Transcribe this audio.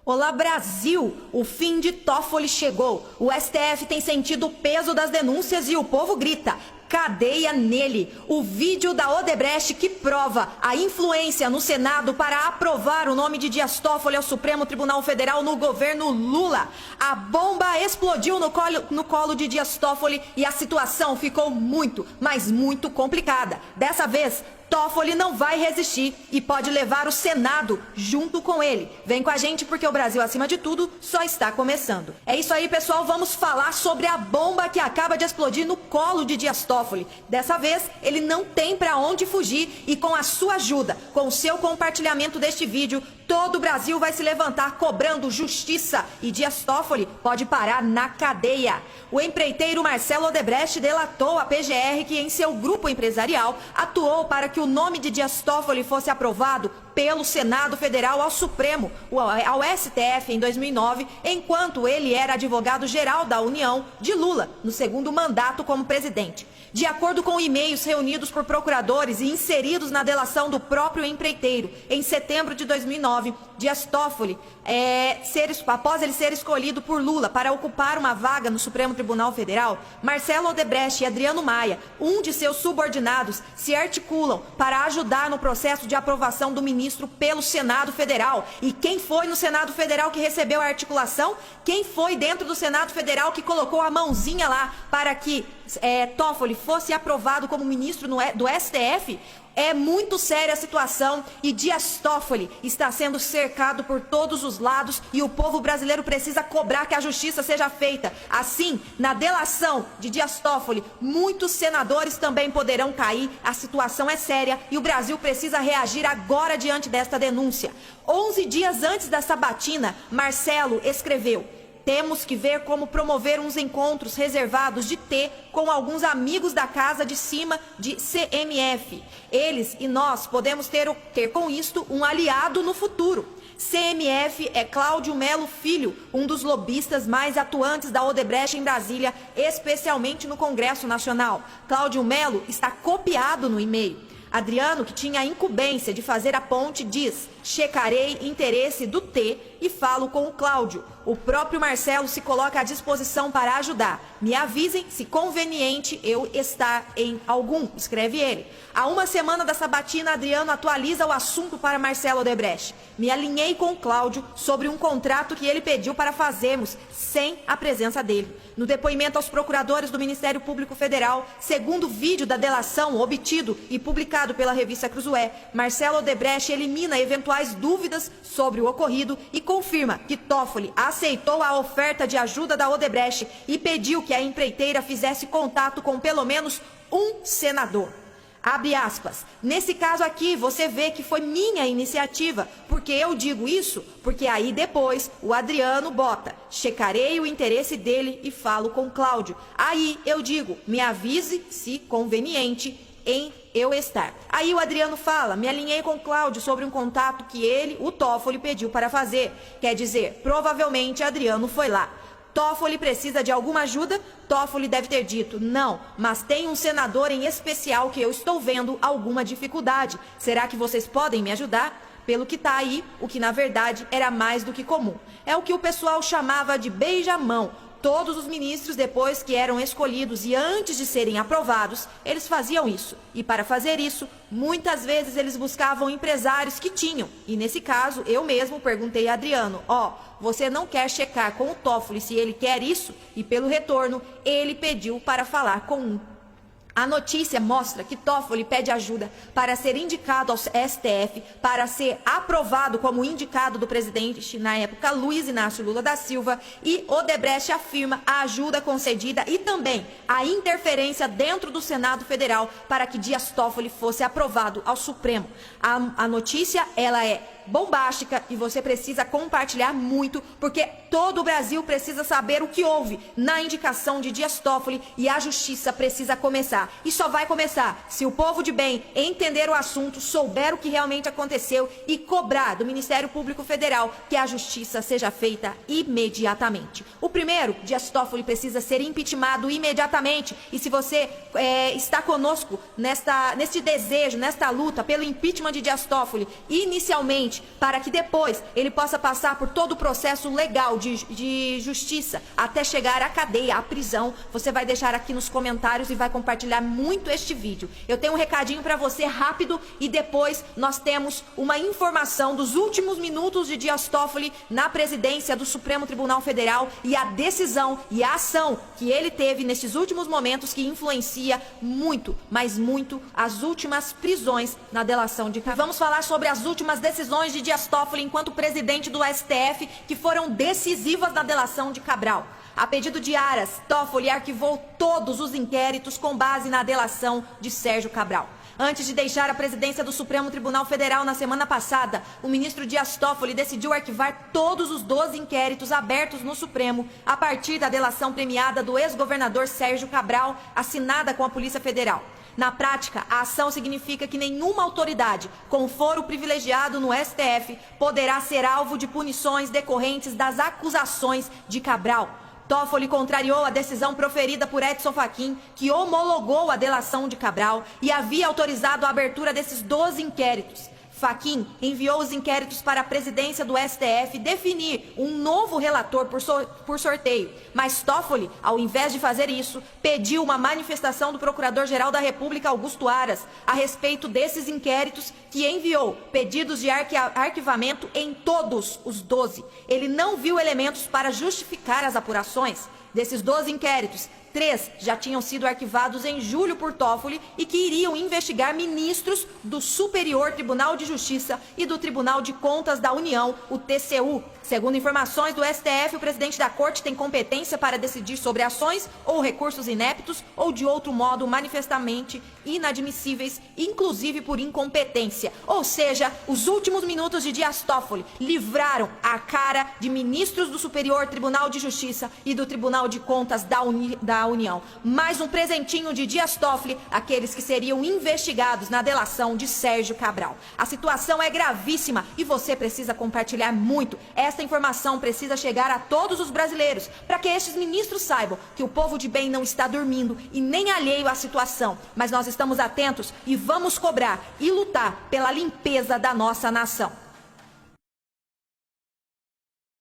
Olá, Brasil! O fim de Toffoli chegou. O STF tem sentido o peso das denúncias e o povo grita: cadeia nele! O vídeo da Odebrecht que prova a influência no Senado para aprovar o nome de Dias Toffoli ao Supremo Tribunal Federal no governo Lula. A bomba explodiu no colo de Dias Toffoli e a situação ficou muito, mas muito complicada. Dessa vez, Toffoli não vai resistir e pode levar o Senado junto com ele. Vem com a gente porque o Brasil, acima de tudo, só está começando. É isso aí, pessoal. Vamos falar sobre a bomba que acaba de explodir no colo de Dias Toffoli. Dessa vez, ele não tem para onde fugir e com a sua ajuda, com o seu compartilhamento deste vídeo, todo o Brasil vai se levantar cobrando justiça e Dias Toffoli pode parar na cadeia. O empreiteiro Marcelo Odebrecht delatou à PGR que em seu grupo empresarial atuou para que o nome de Dias Toffoli fosse aprovado pelo Senado Federal ao Supremo, ao STF em 2009, enquanto ele era advogado-geral da União de Lula, no segundo mandato como presidente. De acordo com e-mails reunidos por procuradores e inseridos na delação do próprio empreiteiro, em setembro de 2009, Dias Toffoli, após ele ser escolhido por Lula para ocupar uma vaga no Supremo Tribunal Federal, Marcelo Odebrecht e Adriano Maia, um de seus subordinados, se articulam para ajudar no processo de aprovação do ministro pelo Senado Federal. E quem foi no Senado Federal que recebeu a articulação? Quem foi dentro do Senado Federal que colocou a mãozinha lá para que Toffoli fosse aprovado como ministro do STF? É muito séria a situação e Dias Toffoli está sendo cercado por todos os lados e o povo brasileiro precisa cobrar que a justiça seja feita. Assim, na delação de Dias Toffoli, muitos senadores também poderão cair. A situação é séria e o Brasil precisa reagir agora diante desta denúncia. 11 dias antes da sabatina, Marcelo escreveu: temos que ver como promover uns encontros reservados de ter com alguns amigos da casa de cima de CMF. Eles e nós podemos ter com isto um aliado no futuro. CMF é Cláudio Melo Filho, um dos lobistas mais atuantes da Odebrecht em Brasília, especialmente no Congresso Nacional. Cláudio Melo está copiado no e-mail. Adriano, que tinha a incumbência de fazer a ponte, diz: checarei interesse do T e falo com o Cláudio. O próprio Marcelo se coloca à disposição para ajudar. Me avisem se conveniente eu estar em algum, escreve ele. Há uma semana da sabatina, Adriano atualiza o assunto para Marcelo Odebrecht. Me alinhei com o Cláudio sobre um contrato que ele pediu para fazermos sem a presença dele. No depoimento aos procuradores do Ministério Público Federal, segundo o vídeo da delação obtido e publicado pela revista Cruzoé, Marcelo Odebrecht elimina eventuais dúvidas sobre o ocorrido e confirma que Toffoli aceitou a oferta de ajuda da Odebrecht e pediu que a empreiteira fizesse contato com pelo menos um senador. Abre aspas. Nesse caso aqui, você vê que foi minha iniciativa. Porque eu digo isso? Porque aí depois o Adriano bota: checarei o interesse dele e falo com Cláudio. Aí eu digo: me avise se conveniente em eu estar. Aí o Adriano fala: me alinhei com o Cláudio sobre um contato que ele, o Toffoli, pediu para fazer. Quer dizer, provavelmente Adriano foi lá. Toffoli precisa de alguma ajuda? Toffoli deve ter dito: não, mas tem um senador em especial que eu estou vendo alguma dificuldade. Será que vocês podem me ajudar? Pelo que tá aí, o que na verdade era mais do que comum. É o que o pessoal chamava de beija-mão. Todos os ministros, depois que eram escolhidos e antes de serem aprovados, eles faziam isso. E para fazer isso, muitas vezes eles buscavam empresários que tinham. E nesse caso, eu mesmo perguntei a Adriano: você não quer checar com o Toffoli se ele quer isso? E pelo retorno, ele pediu para falar com um. A notícia mostra que Toffoli pede ajuda para ser indicado ao STF, para ser aprovado como indicado do presidente, na época, Luiz Inácio Lula da Silva, e Odebrecht afirma a ajuda concedida e também a interferência dentro do Senado Federal para que Dias Toffoli fosse aprovado ao Supremo. A notícia, ela é bombástica e você precisa compartilhar muito, porque todo o Brasil precisa saber o que houve na indicação de Dias Toffoli e a justiça precisa começar. E só vai começar se o povo de bem entender o assunto, souber o que realmente aconteceu e cobrar do Ministério Público Federal que a justiça seja feita imediatamente. O primeiro, Dias Toffoli precisa ser impeachmentado imediatamente. E se você está conosco neste desejo, nesta luta pelo impeachment de Dias Toffoli, inicialmente novamente, para que depois ele possa passar por todo o processo legal de justiça, até chegar à cadeia, à prisão. Você vai deixar aqui nos comentários e vai compartilhar muito este vídeo. Eu tenho um recadinho para você rápido e depois nós temos uma informação dos últimos minutos de Dias Toffoli na presidência do Supremo Tribunal Federal e a decisão e a ação que ele teve nesses últimos momentos que influencia muito, mas muito, as últimas prisões na delação de Cabral. Vamos falar sobre as últimas decisões de Dias Toffoli enquanto presidente do STF que foram decisivas na delação de Cabral. A pedido de Aras, Toffoli arquivou todos os inquéritos com base na delação de Sérgio Cabral. Antes de deixar a presidência do Supremo Tribunal Federal na semana passada, o ministro Dias Toffoli decidiu arquivar todos os 12 inquéritos abertos no Supremo a partir da delação premiada do ex-governador Sérgio Cabral, assinada com a Polícia Federal. Na prática, a ação significa que nenhuma autoridade com foro privilegiado no STF poderá ser alvo de punições decorrentes das acusações de Cabral. Toffoli contrariou a decisão proferida por Edson Fachin, que homologou a delação de Cabral e havia autorizado a abertura desses 12 inquéritos. Fachin enviou os inquéritos para a presidência do STF definir um novo relator por sorteio, mas Toffoli, ao invés de fazer isso, pediu uma manifestação do Procurador-Geral da República, Augusto Aras, a respeito desses inquéritos, que enviou pedidos de arquivamento em todos os 12. Ele não viu elementos para justificar as apurações. Desses 12 inquéritos, 3 já tinham sido arquivados em julho por Toffoli e que iriam investigar ministros do Superior Tribunal de Justiça e do Tribunal de Contas da União, o TCU. Segundo informações do STF, o presidente da Corte tem competência para decidir sobre ações ou recursos ineptos ou de outro modo manifestamente inadmissíveis, inclusive por incompetência. Ou seja, os últimos minutos de Dias Toffoli livraram a cara de ministros do Superior Tribunal de Justiça e do Tribunal de Contas da União. Mais um presentinho de Dias Toffoli àqueles que seriam investigados na delação de Sérgio Cabral. A situação é gravíssima e você precisa compartilhar muito. Esta informação precisa chegar a todos os brasileiros, para que estes ministros saibam que o povo de bem não está dormindo e nem alheio à situação. Mas nós estamos atentos e vamos cobrar e lutar pela limpeza da nossa nação.